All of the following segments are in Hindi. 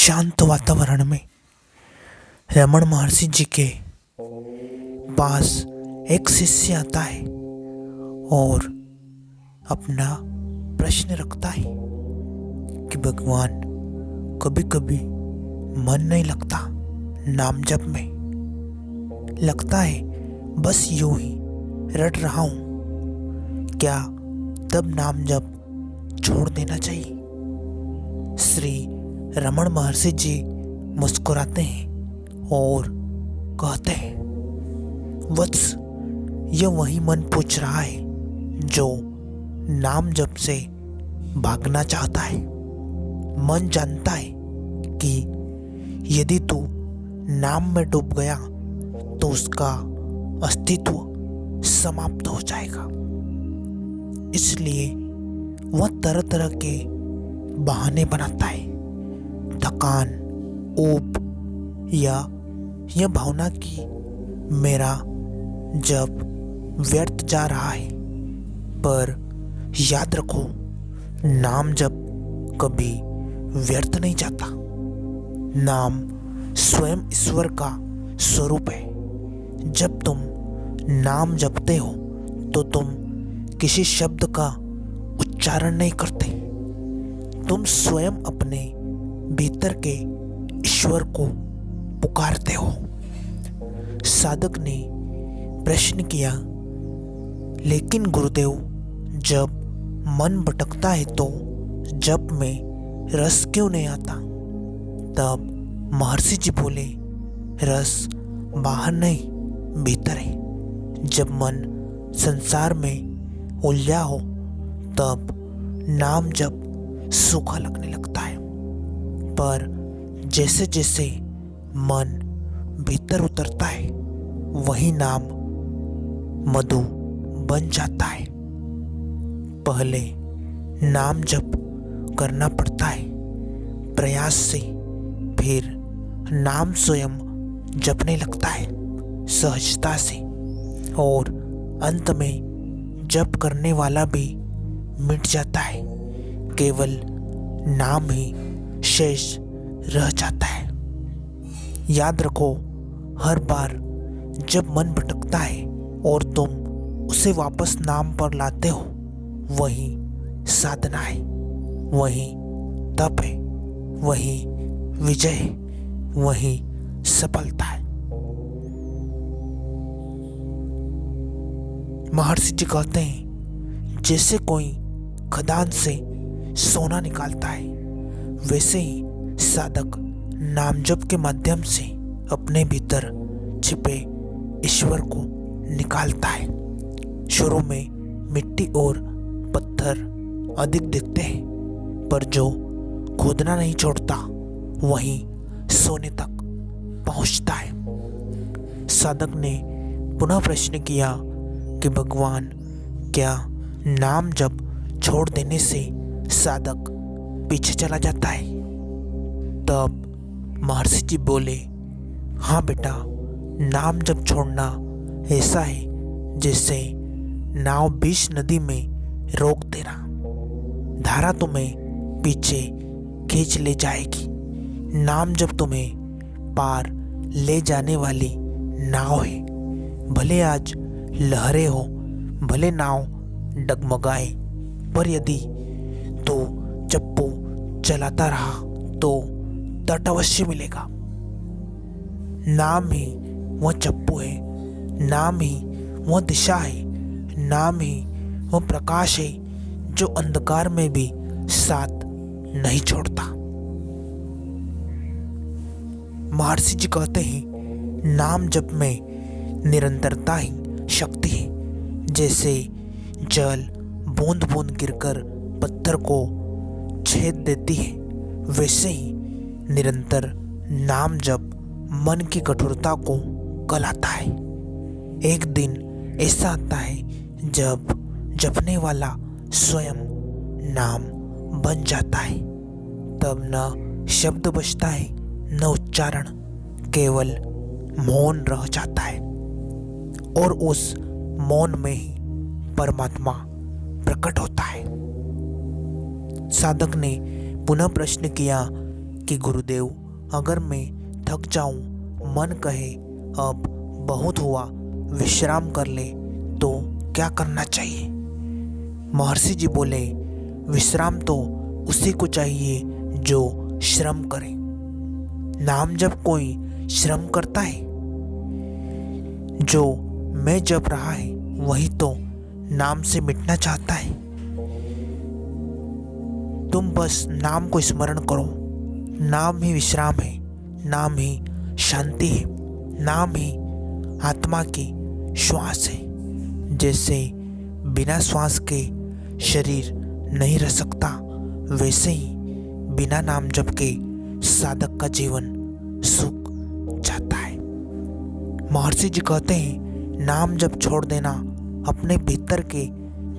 शांत वातावरण में रमण महर्षि जी के पास एक शिष्य आता है और अपना प्रश्न रखता है कि भगवान, कभी कभी मन नहीं लगता नाम जप में। लगता है बस यूं ही रट रहा हूं। क्या तब नाम जप छोड़ देना चाहिए? श्री रमण महर्षि जी मुस्कुराते हैं और कहते हैं, वत्स, यह वही मन पूछ रहा है जो नाम जप से भागना चाहता है। मन जानता है कि यदि तू नाम में डूब गया तो उसका अस्तित्व समाप्त हो जाएगा। इसलिए वह तरह तरह के बहाने बनाता है। थकान, ऊब या यह भावना कि मेरा जब व्यर्थ जा रहा है। पर याद रखो, नाम जब कभी व्यर्थ नहीं जाता। नाम स्वयं ईश्वर का स्वरूप है। जब तुम नाम जपते हो तो तुम किसी शब्द का उच्चारण नहीं करते। तुम स्वयं अपने भीतर के ईश्वर को पुकारते हो। साधक ने प्रश्न किया, लेकिन गुरुदेव, जब मन भटकता है तो जप में रस क्यों नहीं आता? तब महर्षि जी बोले, रस बाहर नहीं, भीतर है। जब मन संसार में उलझा हो तब नाम जप सूखा लगने लगता है। पर जैसे जैसे मन भीतर उतरता है, वही नाम मधु बन जाता है। पहले नाम जप करना पड़ता है प्रयास से, फिर नाम स्वयं जपने लगता है सहजता से, और अंत में जप करने वाला भी मिट जाता है। केवल नाम ही शेष रह जाता है। याद रखो, हर बार जब मन भटकता है और तुम उसे वापस नाम पर लाते हो, वही साधना है, वही तप है, वही विजय है, वही सफलता है। महर्षि जी कहते हैं, जैसे कोई खदान से सोना निकालता है, वैसे ही साधक नाम जप के माध्यम से अपने भीतर छिपे ईश्वर को निकालता है। शुरू में मिट्टी और पत्थर अधिक दिखते हैं, पर जो खोदना नहीं छोड़ता वही सोने तक पहुंचता है। साधक ने पुनः प्रश्न किया कि भगवान, क्या नाम जप छोड़ देने से साधक पीछे चला जाता है? तब महर्षि जी बोले, हाँ बेटा, नाम जप छोड़ना ऐसा है जैसे नाव बीच नदी में रोक देना। धारा तुम्हें पीछे खींच ले जाएगी। नाम जप तुम्हें पार ले जाने वाली नाव है। भले आज लहरें हो, भले नाव डगमगाए, पर यदि तू चप्पू चलाता रहा तो तट अवश्य मिलेगा। नाम ही वह चप्पू है, नाम ही वह दिशा है, नाम ही वह प्रकाश है जो अंधकार में भी साथ नहीं छोड़ता। महर्षि जी कहते हैं, नाम जप में निरंतरता ही शक्ति है। जैसे जल बूंद बूंद गिरकर पत्थर को छेद देती है, वैसे ही निरंतर नाम जप मन की कठोरता को गलाता है। एक दिन ऐसा आता है जब जपने वाला स्वयं नाम बन जाता है। तब न शब्द बचता है, न उच्चारण, केवल मौन रह जाता है। और उस मौन में ही परमात्मा प्रकट होता है। साधक ने पुनः प्रश्न किया कि गुरुदेव, अगर मैं थक जाऊं, मन कहे अब बहुत हुआ, विश्राम कर ले, तो क्या करना चाहिए? महर्षि जी बोले, विश्राम तो उसी को चाहिए जो श्रम करे। नाम जब कोई श्रम करता है, जो मैं जप रहा है वही तो नाम से मिटना चाहता है। तुम बस नाम को स्मरण करो। नाम ही विश्राम है, नाम ही शांति है, नाम ही आत्मा की श्वास है। जैसे बिना श्वास के शरीर नहीं रह सकता, वैसे ही बिना नाम जप के साधक का जीवन सुख जाता है। महर्षि जी कहते हैं, नाम जप छोड़ देना अपने भीतर के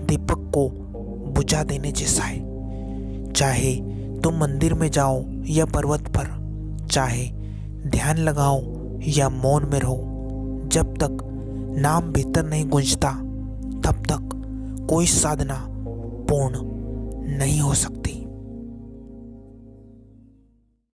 दीपक को बुझा देने जैसा है। चाहे तुम मंदिर में जाओ या पर्वत पर, चाहे ध्यान लगाओ या मौन में रहो, जब तक नाम भीतर नहीं गूंजता तब तक कोई साधना पूर्ण नहीं हो सकती।